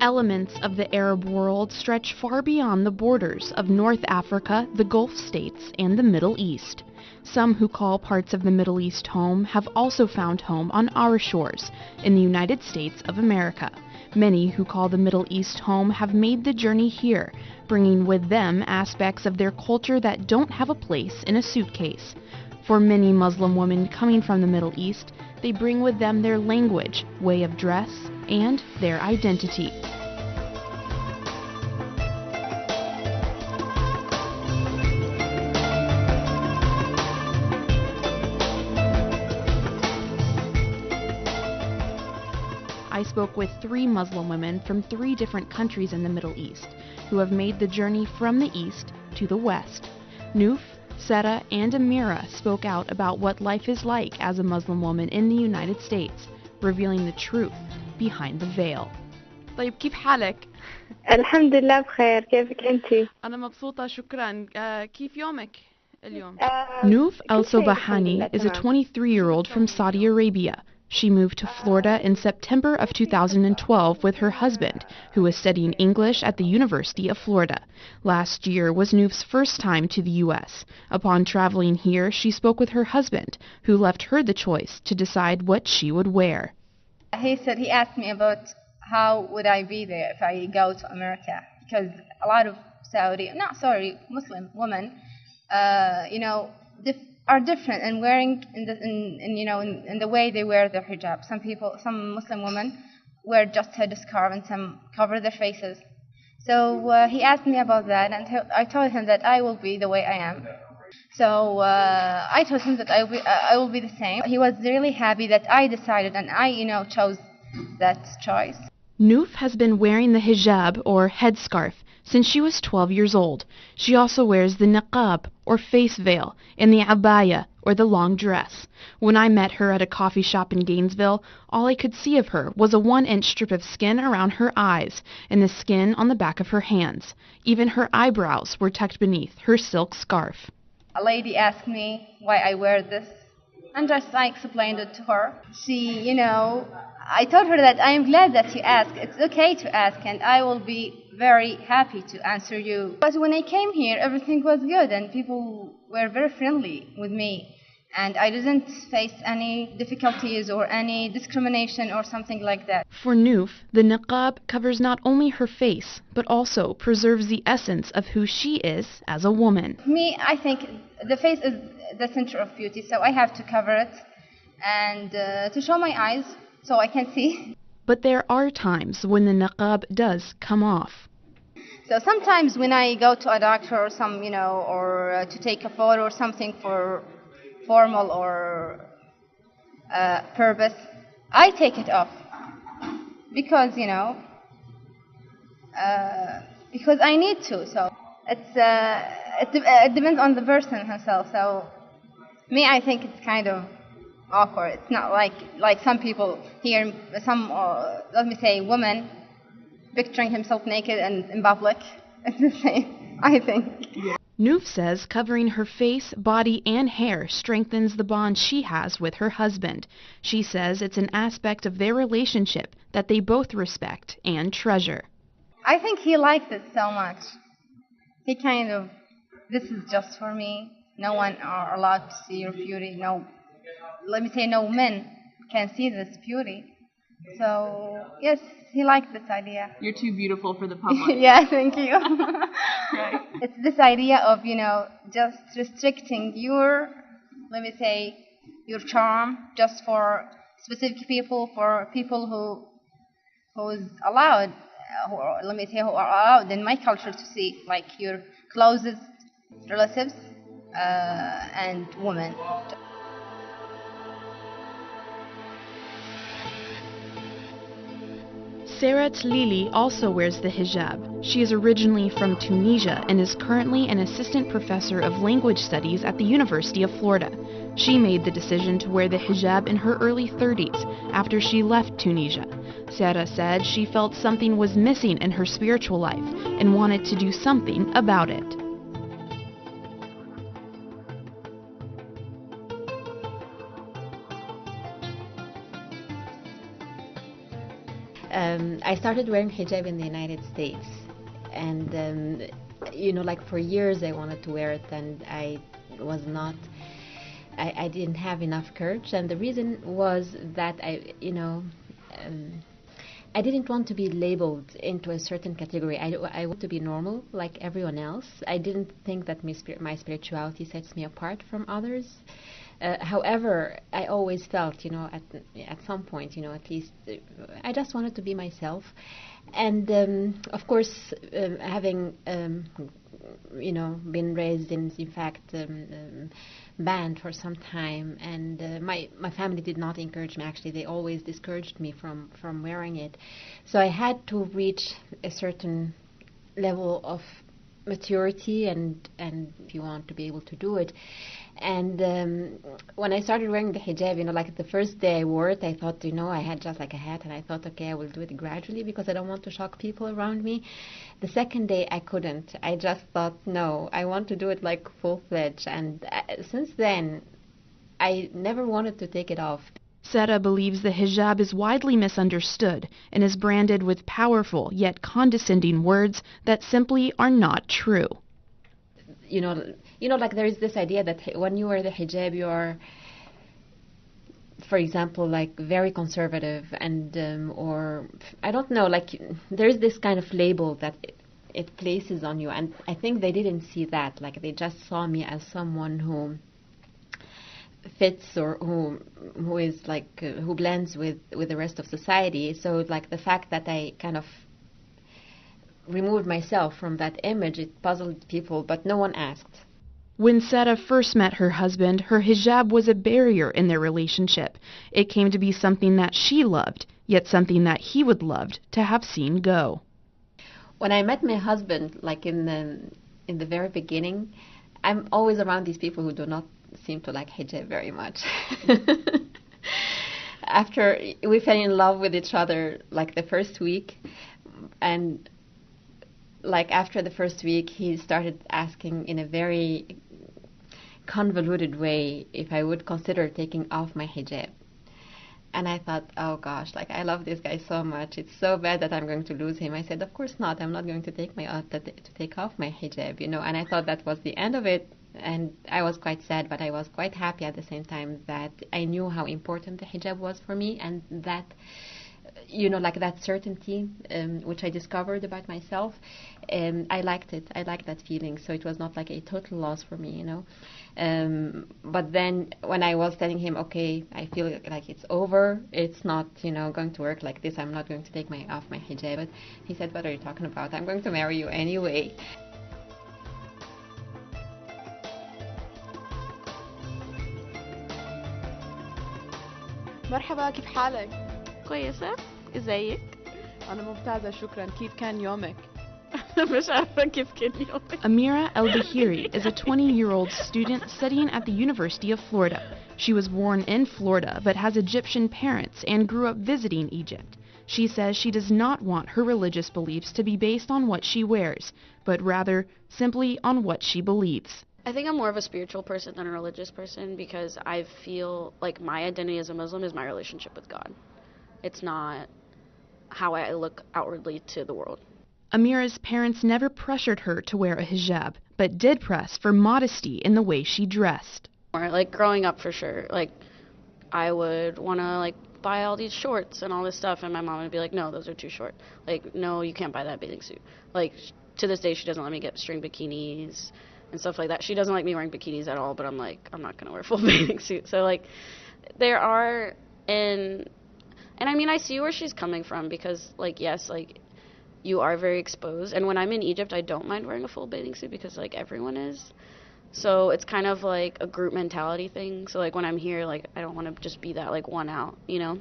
Elements of the Arab world stretch far beyond the borders of North Africa, the Gulf states, and the Middle East. Some who call parts of the Middle East home have also found home on our shores, in the United States of America. Many who call the Middle East home have made the journey here, bringing with them aspects of their culture that don't have a place in a suitcase. For many Muslim women coming from the Middle East, they bring with them their language, way of dress, and their identity. I spoke with 3 Muslim women from 3 different countries in the Middle East who have made the journey from the East to the West. Noof, Sara, and Amira spoke out about what life is like as a Muslim woman in the United States, revealing the truth behind the veil. طيب كيف حالك؟ الحمد لله بخير. كيفك أنتِ؟ أنا مبسوطة شكرا. كيف يومك اليوم؟ Noof Al-Sobahani is a 23-year-old from Saudi Arabia. She moved to Florida in September of 2012 with her husband, who was studying English at the University of Florida. Last year was Noof's first time to the U.S. Upon traveling here, she spoke with her husband, who left her the choice to decide what she would wear. He asked me about how would I be there if I go to America, because a lot of Muslim women, are different in wearing in the way they wear their hijab. Some Muslim women wear just headscarf and some cover their faces. So he asked me about that, and I told him that I will be the way I am. So I told him that I will be the same. He was really happy that I decided and I chose that choice. Noof has been wearing the hijab or headscarf since she was 12 years old. She also wears the niqab or face veil and the abaya or the long dress. When I met her at a coffee shop in Gainesville, all I could see of her was a 1-inch strip of skin around her eyes and the skin on the back of her hands. Even her eyebrows were tucked beneath her silk scarf. A lady asked me why I wear this, and just I explained it to her. I told her that I am glad that you asked. It's okay to ask, and I will be very happy to answer you. But when I came here, everything was good, and people were very friendly with me, and I didn't face any difficulties or any discrimination or something like that. For Noof, the niqab covers not only her face, but also preserves the essence of who she is as a woman. Me, I think the face is the center of beauty, so I have to cover it and to show my eyes so I can see. But there are times when the niqab does come off. So sometimes when I go to a doctor or or to take a photo or something for formal or purpose, I take it off because because I need to. So it depends on the person himself. So me, I think it's kind of awkward. It's not like some people here, let me say, women picturing himself naked and in public. It's the same, I think. Noof says covering her face, body, and hair strengthens the bond she has with her husband. She says it's an aspect of their relationship that they both respect and treasure. I think he liked it so much. He this is just for me. No one are allowed to see your beauty. No men can see this beauty. So, yes, he liked this idea. You're too beautiful for the public. Yeah, thank you. Right. It's this idea of, just restricting your charm just for specific people, for people who's allowed, who are allowed in my culture to see, like your closest relatives and women. Sara Tlili also wears the hijab. She is originally from Tunisia and is currently an assistant professor of language studies at the University of Florida. She made the decision to wear the hijab in her early 30s after she left Tunisia. Sara said she felt something was missing in her spiritual life and wanted to do something about it. I started wearing hijab in the United States, and like for years I wanted to wear it, and I was not. I didn't have enough courage, and the reason was that I didn't want to be labeled into a certain category. I want to be normal like everyone else. I didn't think that my spirituality sets me apart from others. However, I always felt, at some point, at least, I just wanted to be myself. And of course, having, been raised in fact, banned for some time, and my family did not encourage me. Actually, they always discouraged me from wearing it. So I had to reach a certain level of maturity and if you want to be able to do it. And when I started wearing the hijab, like the first day I wore it, I thought, I had just like a hat, and I thought, okay, I will do it gradually because I don't want to shock people around me. The second day I couldn't. I just thought, no, I want to do it like full-fledged. And since then, I never wanted to take it off. Sera believes the hijab is widely misunderstood and is branded with powerful yet condescending words that simply are not true. Like there is this idea that when you wear the hijab, you are, for example, like very conservative and, or I don't know, like there is this kind of label that it places on you. And I think they didn't see that. Like they just saw me as someone who fits or who is like, who blends with the rest of society. So like the fact that I kind of removed myself from that image, it puzzled people, but no one asked. When Sera first met her husband, her hijab was a barrier in their relationship. It came to be something that she loved, yet something that he would loved to have seen go. When I met my husband, like in the very beginning, I'm always around these people who do not seem to like hijab very much. After we fell in love with each other, like the first week, and like after the first week, he started asking in a very convoluted way if I would consider taking off my hijab. And I thought, oh gosh, like I love this guy so much. It's so bad that I'm going to lose him. I said, of course not. I'm not going to take off my hijab, And I thought that was the end of it. And I was quite sad, but I was quite happy at the same time that I knew how important the hijab was for me, and that, like that certainty, which I discovered about myself, I liked it. I liked that feeling. So it was not like a total loss for me, But then when I was telling him, okay, I feel like it's over, it's not, going to work like this, I'm not going to take off my hijab. But he said, what are you talking about? I'm going to marry you anyway. مرحبا، كيف حالك؟ كويسة؟ ازيك؟ أنا ممتازة شكرا. كيف كان يومك؟ مش عارفة كيف كان يومك. Amira El-Bahiri is a 20-year-old student studying at the University of Florida. She was born in Florida but has Egyptian parents and grew up visiting Egypt. She says she does not want her religious beliefs to be based on what she wears, but rather simply on what she believes. I think I'm more of a spiritual person than a religious person because I feel like my identity as a Muslim is my relationship with God. It's not how I look outwardly to the world. Amira's parents never pressured her to wear a hijab, but did press for modesty in the way she dressed. Like growing up for sure, like I would want to like buy all these shorts and all this stuff, and my mom would be like, no, those are too short. Like, no, you can't buy that bathing suit. Like, to this day, she doesn't let me get string bikinis and stuff like that. She doesn't like me wearing bikinis at all, but I'm like, I'm not going to wear a full bathing suit. So, like, there are, and I mean, I see where she's coming from because, like, yes, like, you are very exposed. And when I'm in Egypt, I don't mind wearing a full bathing suit because, like, everyone is. So it's kind of like a group mentality thing. So, like, when I'm here, like, I don't want to just be that, like, one out, you know?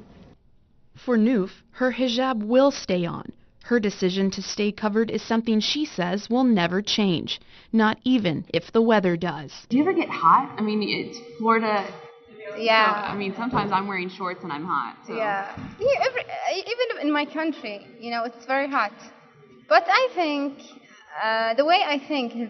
For Noof, her hijab will stay on. Her decision to stay covered is something she says will never change, not even if the weather does. Do you ever get hot? I mean, it's Florida. Yeah. So, I mean, sometimes I'm wearing shorts and I'm hot. So. Yeah. Even in my country, you know, it's very hot. But I think, the way I think is,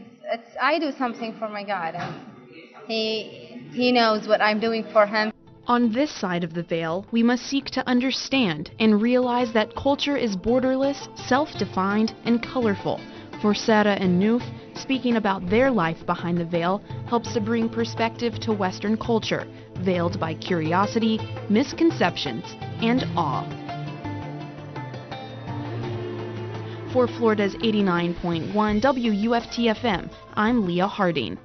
I do something for my God. And He knows what I'm doing for Him. On this side of the veil, we must seek to understand and realize that culture is borderless, self-defined, and colorful. For Sarah and Noof, speaking about their life behind the veil helps to bring perspective to Western culture, veiled by curiosity, misconceptions, and awe. For Florida's 89.1 WUFT-FM, I'm Leah Harding.